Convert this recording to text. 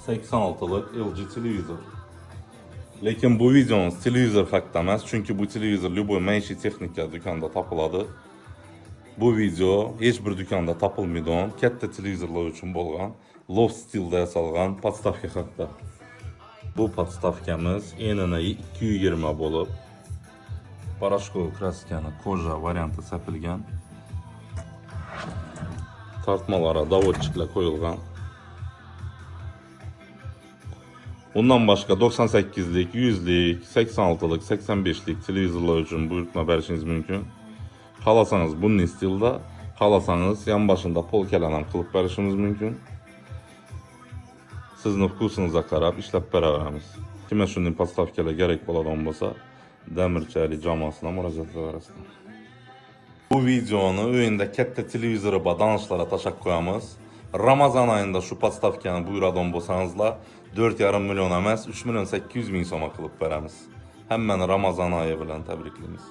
86'lık LG televizor. Lekin bu videomuz televizor haqida emas, çünkü bu televizor любой maishiy texnika dükkanda tapıladı. Bu video hech bir dükkanda tapılmaydigan, katta televizorlar uchun bo'lgan, loft stilda yasalgan podstavka haqida. Bu podstavkamiz enini 220 bo'lib, Порошковый kraskani koja varianti sepilgan. Tartmalara davodchiklar qo'yilgan. Bundan başka 98'lik, 100'lik, 86'lık, 85'lik televizorlar için buyurtma verişiniz mümkün. Xalasanız bunun stilde, xalasanız yan başında polkalanan kılıp verişimiz mümkün. Sizin vkusunuza qarab işlep beraberimiz. Kime şunun podstavkalar gerek bo'ladigan bo'lsa, Demirçeli jamoasına müracaat edersin. Bu videonu uyunda katta televizori bor danışlara taşak koyamiz. Ramazan ayında şu podstavkani buyuradigan bo'lsangizlar 4,5 milyon emas, 3 milyon 800 bin so'm qilib beramiz. Hammani Ramazan ayı bilan tabriklaymiz.